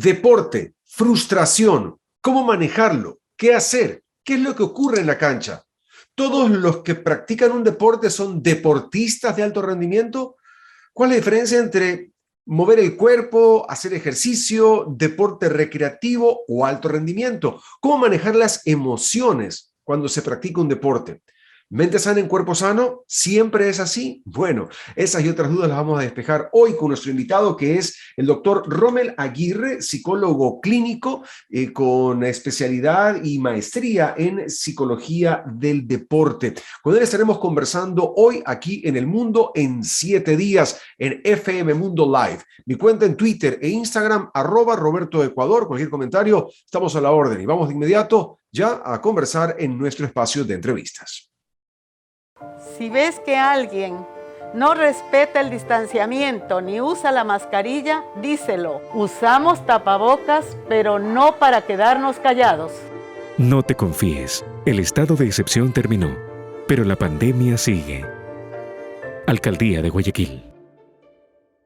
Deporte, frustración, ¿cómo manejarlo? ¿Qué hacer? ¿Qué es lo que ocurre en la cancha? ¿Todos los que practican un deporte son deportistas de alto rendimiento? ¿Cuál es la diferencia entre mover el cuerpo, hacer ejercicio, deporte recreativo o alto rendimiento? ¿Cómo manejar las emociones cuando se practica un deporte? ¿Mente sana en cuerpo sano? ¿Siempre es así? Bueno, esas y otras dudas las vamos a despejar hoy con nuestro invitado, que es el doctor Rommel Aguirre, psicólogo clínico con especialidad y maestría en psicología del deporte. Con él estaremos conversando hoy aquí en El Mundo en 7 días en FM Mundo Live. Mi cuenta en Twitter e Instagram, @RobertoEcuador. Cualquier comentario, estamos a la orden. Y vamos de inmediato ya a conversar en nuestro espacio de entrevistas. Si ves que alguien no respeta el distanciamiento ni usa la mascarilla, díselo. Usamos tapabocas, pero no para quedarnos callados. No te confíes. El estado de excepción terminó, pero la pandemia sigue. Alcaldía de Guayaquil.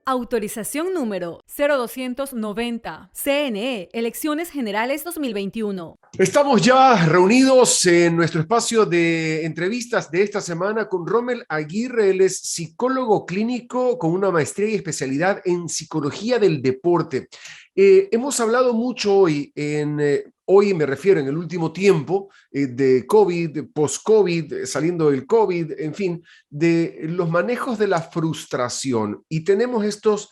Autorización número 0290. CNE, Elecciones Generales 2021. Estamos ya reunidos en nuestro espacio de entrevistas de esta semana con Rommel Aguirre. Él es psicólogo clínico con una maestría y especialidad en psicología del deporte. Hemos hablado mucho hoy, hoy me refiero en el último tiempo, de COVID, post-COVID, saliendo del COVID, en fin, de los manejos de la frustración. Y tenemos estos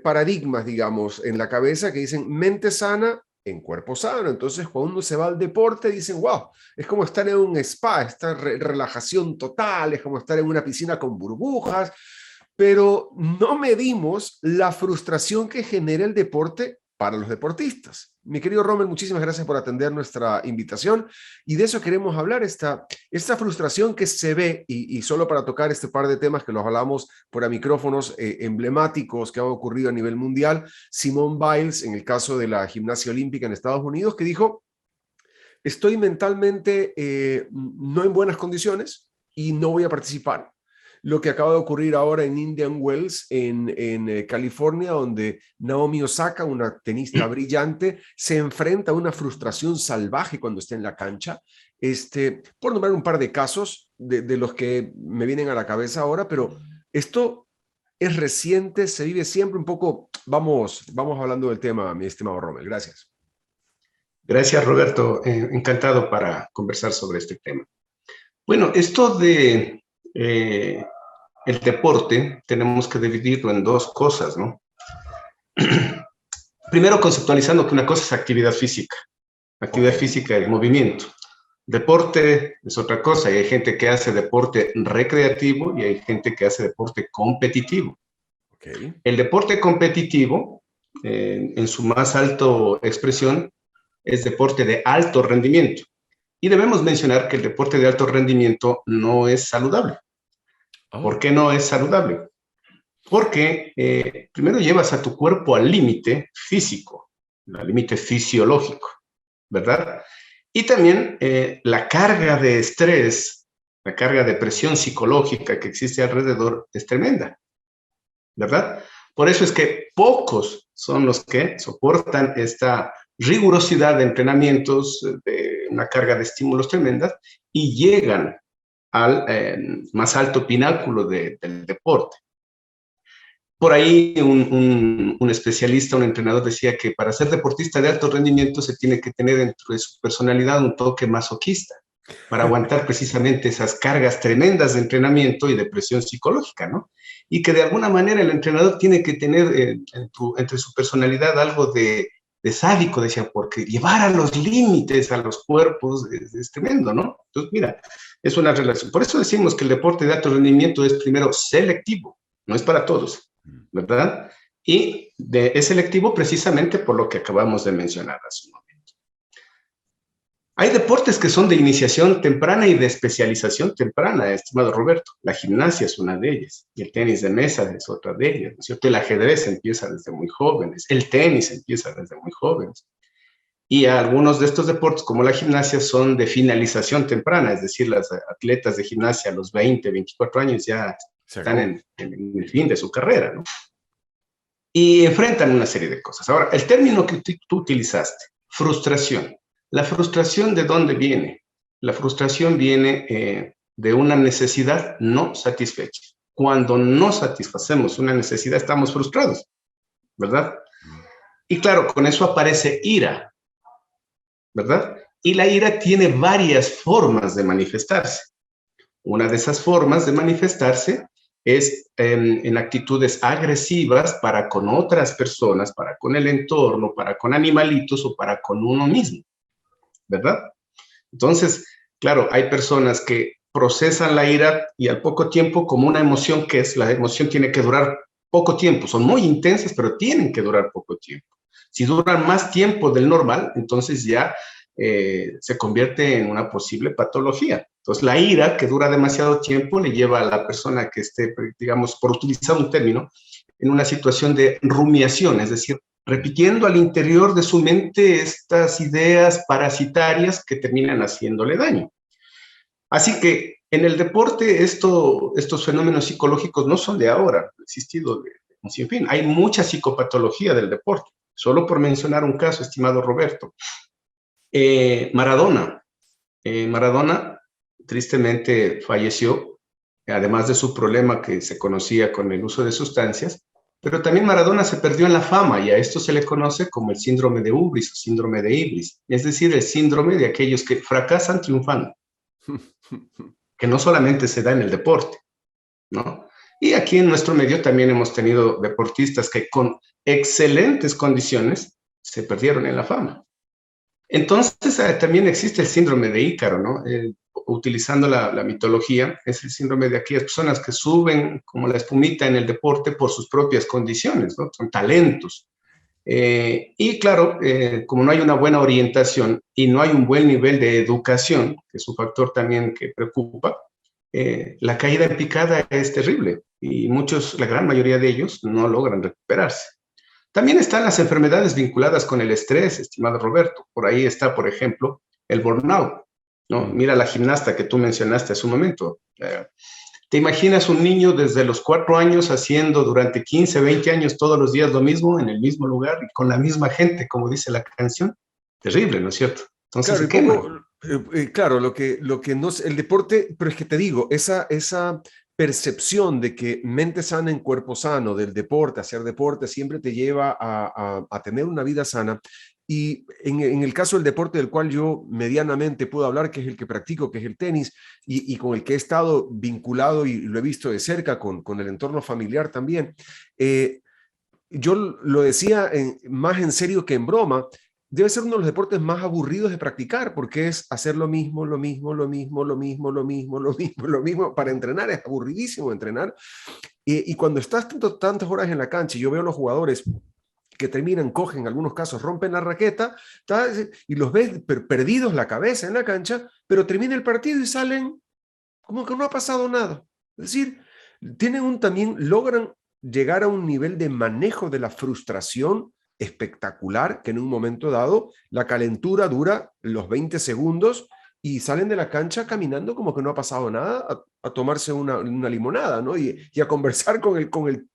paradigmas, digamos, en la cabeza que dicen mente sana en cuerpo sano. Entonces, cuando uno se va al deporte, dicen, wow, es como estar en un spa, esta relajación total, es como estar en una piscina con burbujas, pero no medimos la frustración que genera el deporte para los deportistas. Mi querido Rommel, muchísimas gracias por atender nuestra invitación y de eso queremos hablar, esta frustración que se ve y solo para tocar este par de temas que los hablamos por micrófonos emblemáticos que han ocurrido a nivel mundial. Simone Biles, en el caso de la gimnasia olímpica en Estados Unidos, que dijo, estoy mentalmente no en buenas condiciones y no voy a participar. Lo que acaba de ocurrir ahora en Indian Wells, en California, donde Naomi Osaka, una tenista brillante, se enfrenta a una frustración salvaje cuando está en la cancha. Por nombrar un par de casos de los que me vienen a la cabeza ahora, pero esto es reciente, se vive siempre un poco. Vamos hablando del tema, mi estimado Rommel. Gracias. Gracias, Roberto. Encantado para conversar sobre este tema. Bueno, esto de el deporte tenemos que dividirlo en dos cosas, ¿no? Primero, conceptualizando que una cosa es actividad física y movimiento. Deporte es otra cosa y hay gente que hace deporte recreativo y hay gente que hace deporte competitivo. Okay. El deporte competitivo, en su más alta expresión, es deporte de alto rendimiento. Y debemos mencionar que el deporte de alto rendimiento no es saludable. ¿Por qué no es saludable? Porque primero llevas a tu cuerpo al límite físico, al límite fisiológico, ¿verdad? Y también la carga de estrés, la carga de presión psicológica que existe alrededor es tremenda, ¿verdad? Por eso es que pocos son los que soportan esta rigurosidad de entrenamientos, de una carga de estímulos tremendas y llegan al más alto pináculo del deporte. Por ahí un especialista, un entrenador decía que para ser deportista de alto rendimiento se tiene que tener dentro de su personalidad un toque masoquista para aguantar precisamente esas cargas tremendas de entrenamiento y de presión psicológica, ¿no? Y que de alguna manera el entrenador tiene que tener entre su personalidad algo de sádico, decía, porque llevar a los límites a los cuerpos es tremendo, ¿no? Entonces, mira, es una relación. Por eso decimos que el deporte de alto rendimiento es primero selectivo, no es para todos, ¿verdad? Y es selectivo precisamente por lo que acabamos de mencionar hace un momento. Hay deportes que son de iniciación temprana y de especialización temprana, estimado Roberto. La gimnasia es una de ellas, y el tenis de mesa es otra de ellas, ¿no es cierto? El ajedrez empieza desde muy jóvenes, el tenis empieza desde muy jóvenes. Y algunos de estos deportes, como la gimnasia, son de finalización temprana, es decir, las atletas de gimnasia a los 20, 24 años ya están en el fin de su carrera, ¿no? y enfrentan una serie de cosas. Ahora, el término que tú utilizaste, frustración. ¿La frustración de dónde viene? La frustración viene de una necesidad no satisfecha. Cuando no satisfacemos una necesidad, estamos frustrados, ¿verdad? Y claro, con eso aparece ira, ¿verdad? Y la ira tiene varias formas de manifestarse. Una de esas formas de manifestarse es en actitudes agresivas para con otras personas, para con el entorno, para con animalitos o para con uno mismo, ¿verdad? Entonces, claro, hay personas que procesan la ira y al poco tiempo como una emoción que es, la emoción tiene que durar poco tiempo, son muy intensas, pero tienen que durar poco tiempo. Si duran más tiempo del normal, entonces ya se convierte en una posible patología. Entonces, la ira que dura demasiado tiempo le lleva a la persona que esté, digamos, por utilizar un término, en una situación de rumiación, es decir, repitiendo al interior de su mente estas ideas parasitarias que terminan haciéndole daño. Así que en el deporte estos fenómenos psicológicos no son de ahora, han existido de un sinfín. Hay mucha psicopatología del deporte. Solo por mencionar un caso, estimado Roberto. Maradona tristemente falleció, además de su problema que se conocía con el uso de sustancias, pero también Maradona se perdió en la fama y a esto se le conoce como el síndrome de Ubris o síndrome de Iblis, es decir, el síndrome de aquellos que fracasan triunfando, que no solamente se da en el deporte, ¿no? Y aquí en nuestro medio también hemos tenido deportistas que con excelentes condiciones se perdieron en la fama. Entonces, también existe el síndrome de Ícaro, ¿no? Utilizando la mitología, es el síndrome de aquellas personas que suben como la espumita en el deporte por sus propias condiciones, ¿no? Son talentos. Y claro, como no hay una buena orientación y no hay un buen nivel de educación, que es un factor también que preocupa, la caída en picada es terrible y muchos, la gran mayoría de ellos, no logran recuperarse. También están las enfermedades vinculadas con el estrés, estimado Roberto. Por ahí está, por ejemplo, el burnout, ¿no? Mira la gimnasta que tú mencionaste hace un momento. ¿Te imaginas un niño desde los 4 años haciendo durante 15, 20 años todos los días lo mismo, en el mismo lugar y con la misma gente, como dice la canción? Terrible, ¿no es cierto? Entonces Claro, se quema. claro, lo que no es el deporte, pero es que te digo, esa percepción de que mente sana en cuerpo sano, del deporte, hacer deporte, siempre te lleva a tener una vida sana. Y en el caso del deporte del cual yo medianamente puedo hablar, que es el que practico, que es el tenis, y con el que he estado vinculado y lo he visto de cerca con el entorno familiar también, yo lo decía más en serio que en broma. Debe ser uno de los deportes más aburridos de practicar porque es hacer lo mismo, lo mismo, lo mismo, lo mismo, lo mismo, lo mismo, lo mismo. Para entrenar es aburridísimo entrenar. Y cuando estás tantas horas en la cancha y yo veo a los jugadores que terminan, cogen, en algunos casos rompen la raqueta y los ves perdidos la cabeza en la cancha, pero termina el partido y salen como que no ha pasado nada. Es decir, también logran llegar a un nivel de manejo de la frustración espectacular, que en un momento dado la calentura dura los 20 segundos y salen de la cancha caminando como que no ha pasado nada, a tomarse una limonada, ¿no? Y a conversar con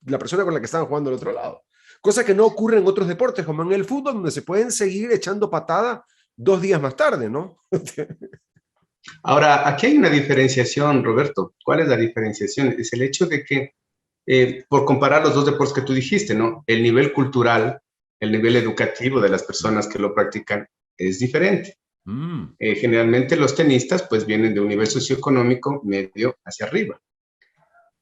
la persona con la que estaban jugando al otro lado. Cosa que no ocurre en otros deportes, como en el fútbol, donde se pueden seguir echando patada 2 días más tarde, ¿no? Ahora, aquí hay una diferenciación, Roberto. ¿Cuál es la diferenciación? Es el hecho de que, por comparar los dos deportes que tú dijiste, ¿no? El nivel cultural, el nivel educativo de las personas que lo practican es diferente. Generalmente los tenistas pues vienen de un nivel socioeconómico medio hacia arriba.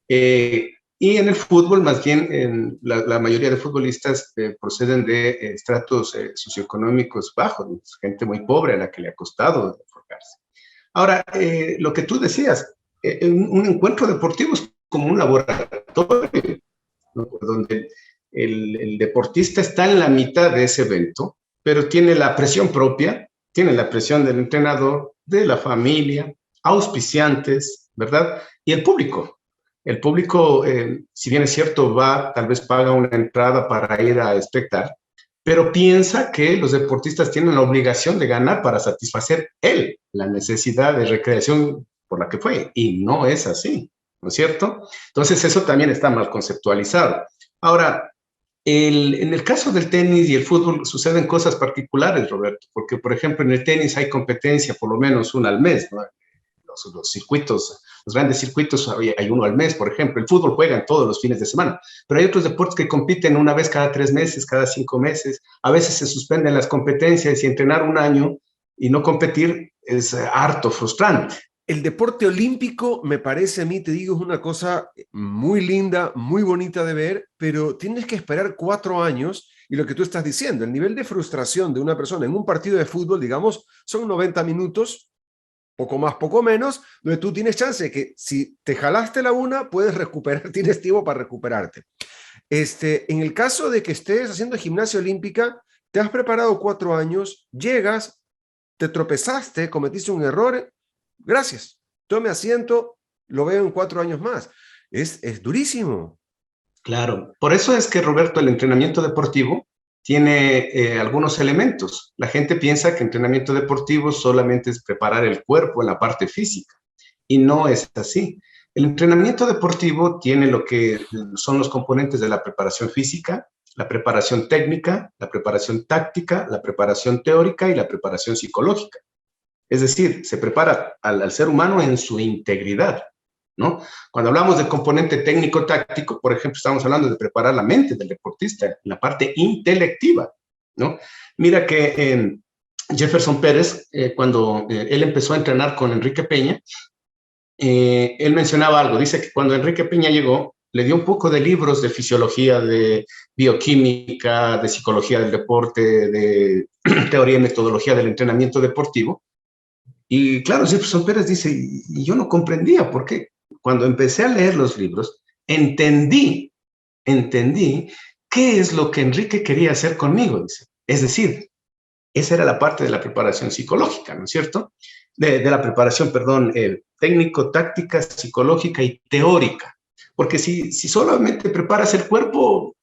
Y en el fútbol, más bien, la mayoría de futbolistas proceden de estratos socioeconómicos bajos, gente muy pobre a la que le ha costado forjarse. Ahora, lo que tú decías, un encuentro deportivo es como un laboratorio, ¿no? Donde el deportista está en la mitad de ese evento, pero tiene la presión propia, tiene la presión del entrenador, de la familia, auspiciantes, ¿verdad? Y el público. El público, si bien es cierto, tal vez paga una entrada para ir a espectar, pero piensa que los deportistas tienen la obligación de ganar para satisfacer la necesidad de recreación por la que fue, y no es así, ¿no es cierto? Entonces eso también está mal conceptualizado. Ahora, En el caso del tenis y el fútbol suceden cosas particulares, Roberto, porque, por ejemplo, en el tenis hay competencia por lo menos una al mes, ¿no? Los circuitos, los grandes circuitos, hay uno al mes, por ejemplo. El fútbol juegan todos los fines de semana, pero hay otros deportes que compiten una vez cada 3 meses, cada 5 meses. A veces se suspenden las competencias y entrenar un año y no competir es harto frustrante. El deporte olímpico, me parece a mí, te digo, es una cosa muy linda, muy bonita de ver, pero tienes que esperar 4 años y lo que tú estás diciendo, el nivel de frustración de una persona en un partido de fútbol, digamos, son 90 minutos, poco más, poco menos, donde tú tienes chance de que si te jalaste la una, puedes recuperar, tienes tiempo para recuperarte. En el caso de que estés haciendo gimnasia olímpica, te has preparado 4 años, llegas, te tropezaste, cometiste un error, gracias, tome asiento, lo veo en 4 años más. Es durísimo. Claro, por eso es que, Roberto, el entrenamiento deportivo tiene algunos elementos. La gente piensa que entrenamiento deportivo solamente es preparar el cuerpo en la parte física, y no es así. El entrenamiento deportivo tiene lo que son los componentes de la preparación física, la preparación técnica, la preparación táctica, la preparación teórica y la preparación psicológica. Es decir, se prepara al ser humano en su integridad, ¿no? Cuando hablamos de componente técnico-táctico, por ejemplo, estamos hablando de preparar la mente del deportista, en la parte intelectiva, ¿no? Mira que Jefferson Pérez, cuando él empezó a entrenar con Enrique Peña, él mencionaba algo, dice que cuando Enrique Peña llegó, le dio un poco de libros de fisiología, de bioquímica, de psicología del deporte, de teoría y metodología del entrenamiento deportivo. Y claro, Jefferson Pérez dice, y yo no comprendía por qué. Cuando empecé a leer los libros, entendí qué es lo que Enrique quería hacer conmigo, dice. Es decir, esa era la parte de la preparación psicológica, ¿no es cierto? De la preparación, perdón, técnico, táctica, psicológica y teórica. Porque si solamente preparas el cuerpo,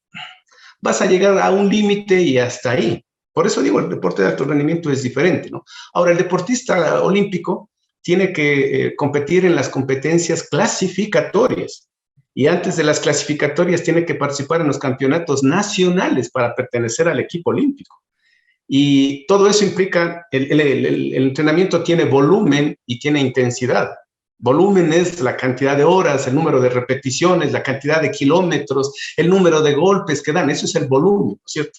vas a llegar a un límite y hasta ahí. Por eso digo, el deporte de alto rendimiento es diferente, ¿no? Ahora, el deportista olímpico tiene que competir en las competencias clasificatorias. Y antes de las clasificatorias tiene que participar en los campeonatos nacionales para pertenecer al equipo olímpico. Y todo eso implica, el entrenamiento tiene volumen y tiene intensidad. Volumen es la cantidad de horas, el número de repeticiones, la cantidad de kilómetros, el número de golpes que dan, eso es el volumen, ¿cierto?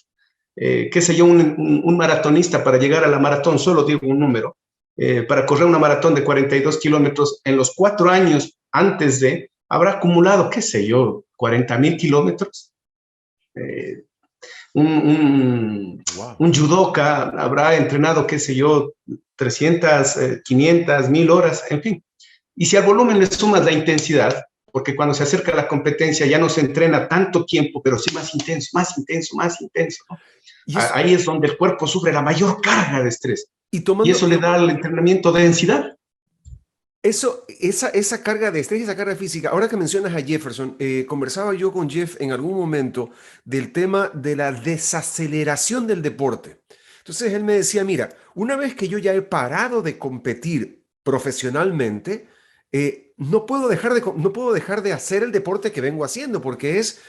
Qué sé yo, un maratonista para llegar a la maratón, solo digo un número, para correr una maratón de 42 kilómetros, en los 4 años antes de, habrá acumulado, qué sé yo, 40,000 kilómetros. Un judoka habrá entrenado, qué sé yo, 300, 500, 1,000 horas, en fin. Y si al volumen le sumas la intensidad, porque cuando se acerca la competencia ya no se entrena tanto tiempo, pero sí más intenso, más intenso, más intenso, ¿no? Ahí es donde el cuerpo sufre la mayor carga de estrés. Y eso le da al entrenamiento densidad. Esa carga de estrés y esa carga física, ahora que mencionas a Jefferson, conversaba yo con Jeff en algún momento del tema de la desaceleración del deporte. Entonces él me decía, mira, una vez que yo ya he parado de competir profesionalmente, no puedo dejar de hacer el deporte que vengo haciendo, porque es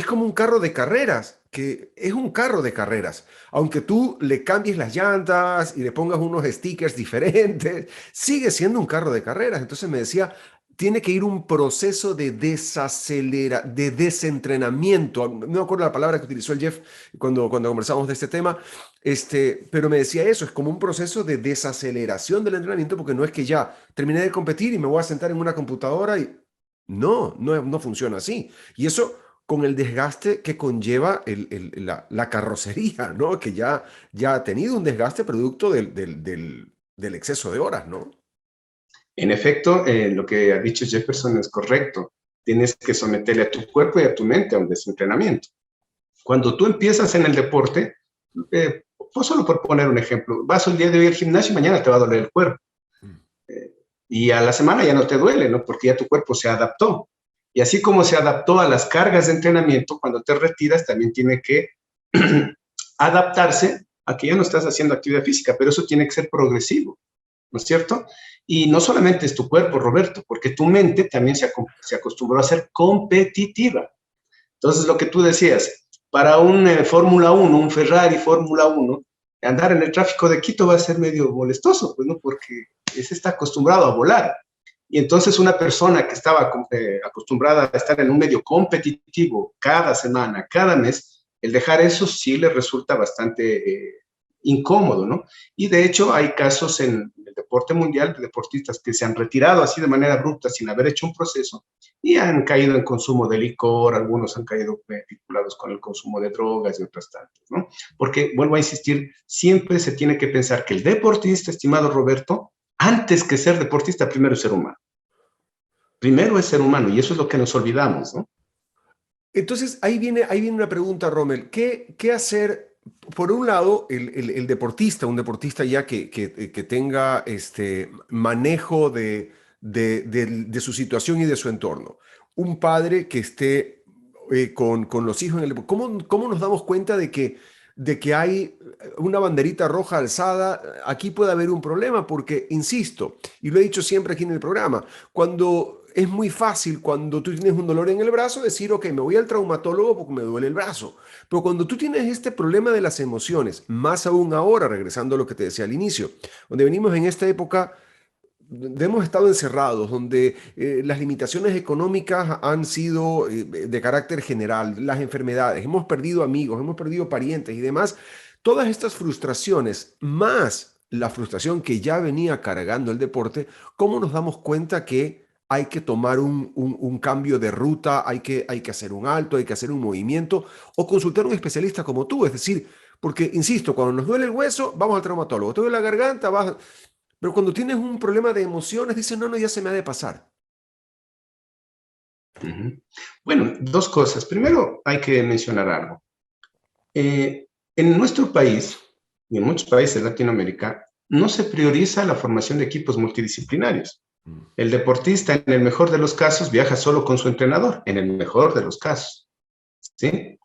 como un carro de carreras, que es un carro de carreras. Aunque tú le cambies las llantas y le pongas unos stickers diferentes, sigue siendo un carro de carreras. Entonces me decía, tiene que ir un proceso de desentrenamiento. No me acuerdo la palabra que utilizó el Jeff cuando conversamos de este tema, pero me decía eso, es como un proceso de desaceleración del entrenamiento, porque no es que ya terminé de competir y me voy a sentar en una computadora y no funciona así. Y eso con el desgaste que conlleva la carrocería, ¿no? Que ya ha tenido un desgaste producto del exceso de horas, ¿no? En efecto, lo que ha dicho Jefferson es correcto. Tienes que someterle a tu cuerpo y a tu mente a un desentrenamiento. Cuando tú empiezas en el deporte, pues solo por poner un ejemplo, vas el día de hoy al gimnasio y mañana te va a doler el cuerpo. Y a la semana ya no te duele, ¿no? Porque ya tu cuerpo se adaptó. Y así como se adaptó a las cargas de entrenamiento, cuando te retiras también tiene que adaptarse a que ya no estás haciendo actividad física, pero eso tiene que ser progresivo, ¿no es cierto? Y no solamente es tu cuerpo, Roberto, porque tu mente también se acostumbró a ser competitiva. Entonces, lo que tú decías, para un Fórmula 1, un Ferrari Fórmula 1, andar en el tráfico de Quito va a ser medio molestoso, pues, ¿no? Porque ese está acostumbrado a volar. Y entonces una persona que estaba acostumbrada a estar en un medio competitivo cada semana, cada mes, el dejar eso sí le resulta bastante incómodo, ¿no? Y de hecho hay casos en el deporte mundial de deportistas que se han retirado así de manera abrupta sin haber hecho un proceso y han caído en consumo de licor, algunos han caído vinculados con el consumo de drogas y otras tantas, ¿no? Porque, vuelvo a insistir, siempre se tiene que pensar que el deportista, estimado Roberto, antes que ser deportista, primero es ser humano. Primero es ser humano, y eso es lo que nos olvidamos, ¿no? Entonces, ahí viene una pregunta, Rommel. ¿Qué hacer? Por un lado, el deportista, un deportista ya que tenga manejo de su situación y de su entorno. Un padre que esté con los hijos en el... ¿Cómo nos damos cuenta de que hay una banderita roja alzada? Aquí puede haber un problema porque, insisto, y lo he dicho siempre aquí en el programa, es muy fácil cuando tú tienes un dolor en el brazo decir, ok, me voy al traumatólogo porque me duele el brazo. Pero cuando tú tienes este problema de las emociones, más aún ahora, regresando a lo que te decía al inicio, donde venimos en esta época donde hemos estado encerrados, donde las limitaciones económicas han sido de carácter general, las enfermedades, hemos perdido amigos, hemos perdido parientes y demás, todas estas frustraciones, más la frustración que ya venía cargando el deporte, ¿cómo nos damos cuenta que hay que tomar un cambio de ruta, hay que hacer un alto, hay que hacer un movimiento o consultar a un especialista como tú? Es decir, porque, insisto, cuando nos duele el hueso, vamos al traumatólogo, te duele la garganta, vas... Pero cuando tienes un problema de emociones, dices, no, ya se me ha de pasar. Bueno, dos cosas. Primero, hay que mencionar algo. En nuestro país, y en muchos países de Latinoamérica, no se prioriza la formación de equipos multidisciplinarios. El deportista, en el mejor de los casos, viaja solo con su entrenador, en el mejor de los casos, ¿sí?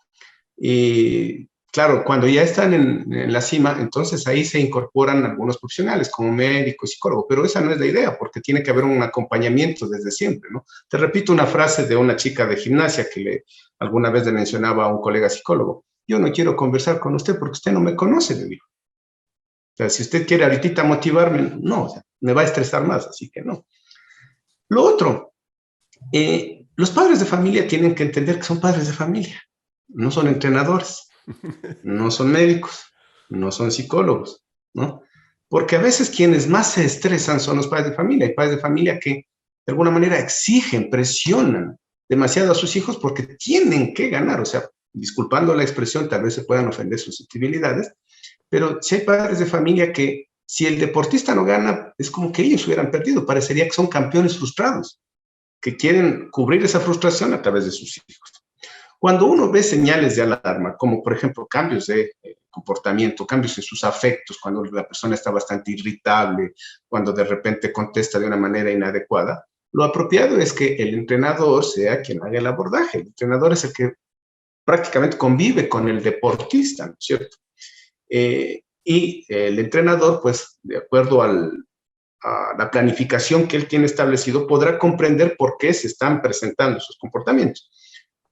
Y claro, cuando ya están en la cima, entonces ahí se incorporan algunos profesionales como médico y psicólogo, pero esa no es la idea, porque tiene que haber un acompañamiento desde siempre, ¿no? Te repito una frase de una chica de gimnasia que alguna vez le mencionaba a un colega psicólogo: yo no quiero conversar con usted porque usted no me conoce, le digo. O sea, si usted quiere ahorita motivarme, no, o sea, me va a estresar más, así que no. Lo otro, los padres de familia tienen que entender que son padres de familia, no son entrenadores. No son médicos, no son psicólogos, ¿no? Porque a veces quienes más se estresan son los padres de familia. Hay padres de familia que de alguna manera exigen, presionan demasiado a sus hijos porque tienen que ganar. O sea, disculpando la expresión, tal vez se puedan ofender susceptibilidades, pero si hay padres de familia que si el deportista no gana, es como que ellos hubieran perdido. Parecería que son campeones frustrados, que quieren cubrir esa frustración a través de sus hijos. Cuando uno ve señales de alarma, como por ejemplo cambios de comportamiento, cambios en sus afectos, cuando la persona está bastante irritable, cuando de repente contesta de una manera inadecuada, lo apropiado es que el entrenador sea quien haga el abordaje. El entrenador es el que prácticamente convive con el deportista, ¿no es cierto? Y el entrenador, pues, de acuerdo a la planificación que él tiene establecido, podrá comprender por qué se están presentando esos comportamientos.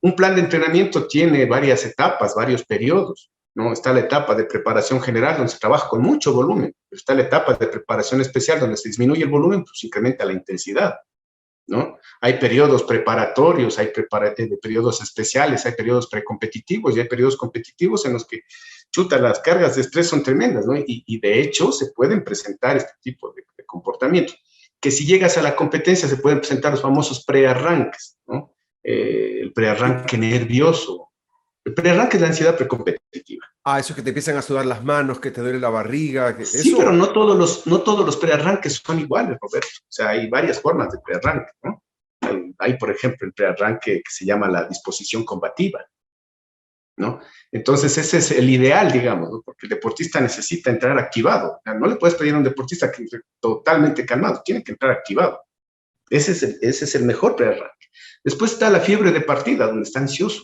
Un plan de entrenamiento tiene varias etapas, varios periodos, ¿no? Está la etapa de preparación general, donde se trabaja con mucho volumen. Está la etapa de preparación especial, donde se disminuye el volumen, pues se incrementa la intensidad, ¿no? Hay periodos preparatorios, hay periodos especiales, hay periodos precompetitivos y hay periodos competitivos en los que, chuta, las cargas de estrés son tremendas, ¿no? Y de hecho se pueden presentar este tipo de comportamientos. Que si llegas a la competencia se pueden presentar los famosos prearranques, ¿no? El prearranque nervioso. El prearranque es la ansiedad precompetitiva. Ah, eso que te empiezan a sudar las manos, que te duele la barriga. Sí, eso... pero no todos los prearranques son iguales, Roberto. O sea, hay varias formas de prearranque, ¿no? Hay, por ejemplo, el prearranque que se llama la disposición combativa, ¿no? Entonces, ese es el ideal, digamos, ¿no? Porque el deportista necesita entrar activado. O sea, no le puedes pedir a un deportista que entre totalmente calmado, tiene que entrar activado. Ese es el mejor prearranque. Después está la fiebre de partida, donde está ansioso,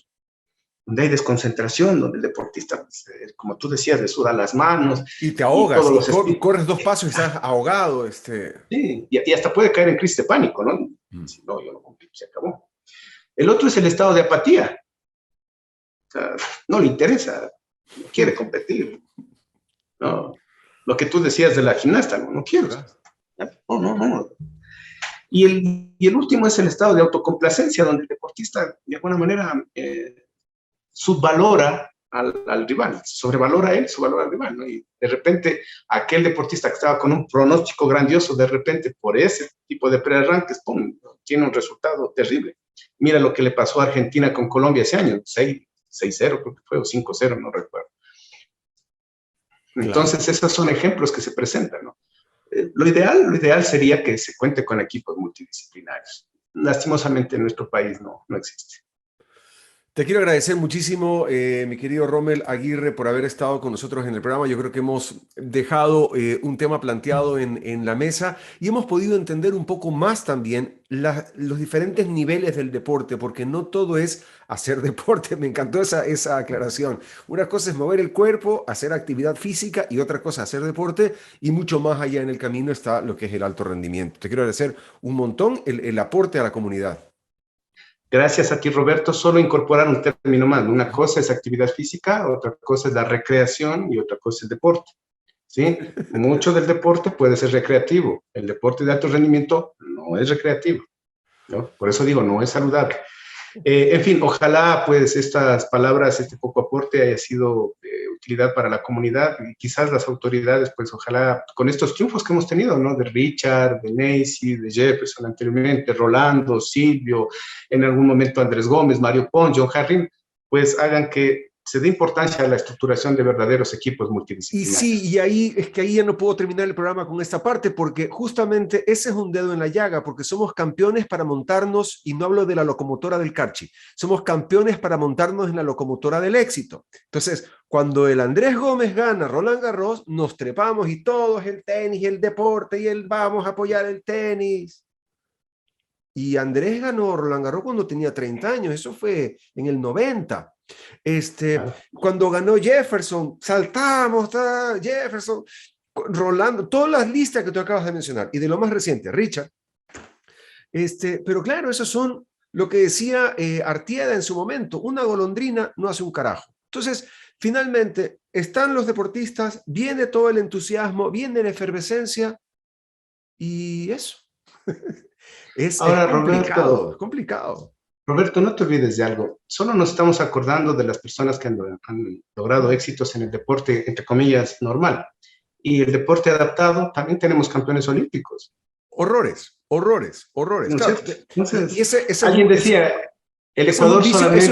donde hay desconcentración, donde el deportista, pues, como tú decías, le suda las manos. Y te ahogas, y corres 2 pasos y estás ahogado. Sí, y hasta puede caer en crisis de pánico, ¿no? Si no, yo no cumplí, se acabó. El otro es el estado de apatía. sea, no le interesa, no quiere competir. No. Lo que tú decías de la gimnasta, no quiero. No. Y el último es el estado de autocomplacencia, donde el deportista, de alguna manera, subvalora al rival, sobrevalora a él, subvalora al rival, ¿no? Y de repente, aquel deportista que estaba con un pronóstico grandioso, de repente, por ese tipo de prearranques, ¡pum!, tiene un resultado terrible. Mira lo que le pasó a Argentina con Colombia ese año, 6-0 creo que fue, o 5-0, no recuerdo. Entonces, claro, esos son ejemplos que se presentan, ¿no? Lo ideal sería que se cuente con equipos multidisciplinarios. Lastimosamente en nuestro país no existe. Te quiero agradecer muchísimo, mi querido Rommel Aguirre, por haber estado con nosotros en el programa. Yo creo que hemos dejado un tema planteado en la mesa y hemos podido entender un poco más también los diferentes niveles del deporte, porque no todo es hacer deporte. Me encantó esa aclaración. Una cosa es mover el cuerpo, hacer actividad física, y otra cosa hacer deporte, y mucho más allá en el camino está lo que es el alto rendimiento. Te quiero agradecer un montón el aporte a la comunidad. Gracias a ti, Roberto. Solo incorporar un término más. Una cosa es actividad física, otra cosa es la recreación y otra cosa es el deporte. ¿Sí? Mucho del deporte puede ser recreativo. El deporte de alto rendimiento no es recreativo, ¿no? Por eso digo, no es saludable. En fin, ojalá pues estas palabras, este poco aporte haya sido de utilidad para la comunidad, y quizás las autoridades, pues ojalá con estos triunfos que hemos tenido, ¿no? De Richard, de Neisy, de Jefferson anteriormente, Rolando, Silvio, en algún momento Andrés Gómez, Mario Pons, John Harrin, pues hagan que se dé importancia a la estructuración de verdaderos equipos multidisciplinarios. Y sí, y ahí es que ahí ya no puedo terminar el programa con esta parte, porque justamente ese es un dedo en la llaga, porque somos campeones para montarnos, y no hablo de la locomotora del Carchi, somos campeones para montarnos en la locomotora del éxito. Entonces, cuando el Andrés Gómez gana Roland Garros, nos trepamos y todo es el tenis y el deporte y el vamos a apoyar el tenis. Y Andrés ganó Roland Garros cuando tenía 30 años, eso fue en el 90. Cuando ganó Jefferson, saltamos, Jefferson, Rolando, todas las listas que tú acabas de mencionar, y de lo más reciente, Richard. Pero claro, esos son lo que decía Artieda en su momento: una golondrina no hace un carajo. Entonces, finalmente, están los deportistas, viene todo el entusiasmo, viene la efervescencia, y eso. Es complicado, es complicado. Roberto, no te olvides de algo. Solo nos estamos acordando de las personas que han logrado éxitos en el deporte, entre comillas, normal. Y el deporte adaptado, también tenemos campeones olímpicos. Horrores. Claro. Entonces, alguien decía, el Ecuador solamente... Ese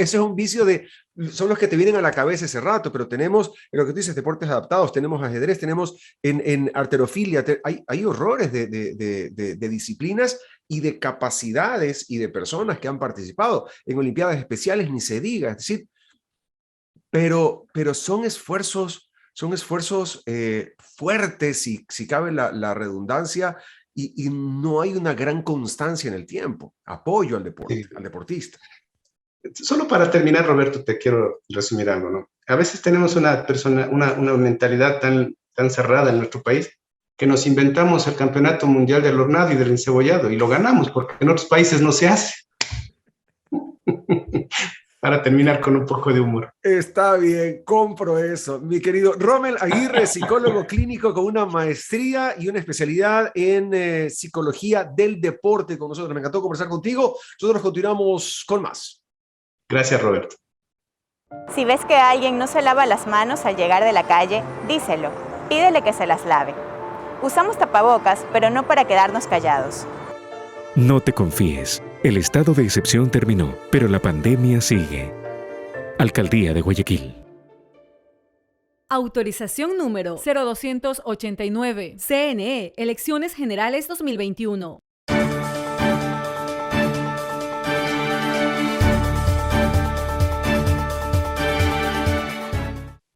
es un vicio de... Son los que te vienen a la cabeza ese rato, pero tenemos, en lo que tú dices, deportes adaptados, tenemos ajedrez, tenemos en halterofilia, hay horrores de disciplinas y de capacidades y de personas que han participado en olimpiadas especiales, ni se diga, es decir, pero son esfuerzos fuertes, si cabe la redundancia, y no hay una gran constancia en el tiempo, apoyo al deporte, sí, al deportista. Solo para terminar, Roberto, te quiero resumir algo, ¿no? A veces tenemos una mentalidad tan cerrada en nuestro país, que nos inventamos el campeonato mundial del hornado y del encebollado, y lo ganamos porque en otros países no se hace. Para terminar con un poco de humor. Está bien, compro eso. Mi querido Rommel Aguirre, psicólogo clínico con una maestría y una especialidad en psicología del deporte con nosotros. Me encantó conversar contigo. Nosotros continuamos con más. Gracias, Roberto. Si ves que alguien no se lava las manos al llegar de la calle, díselo. Pídele que se las lave. Usamos tapabocas, pero no para quedarnos callados. No te confíes. El estado de excepción terminó, pero la pandemia sigue. Alcaldía de Guayaquil. Autorización número 0289. CNE, Elecciones Generales 2021.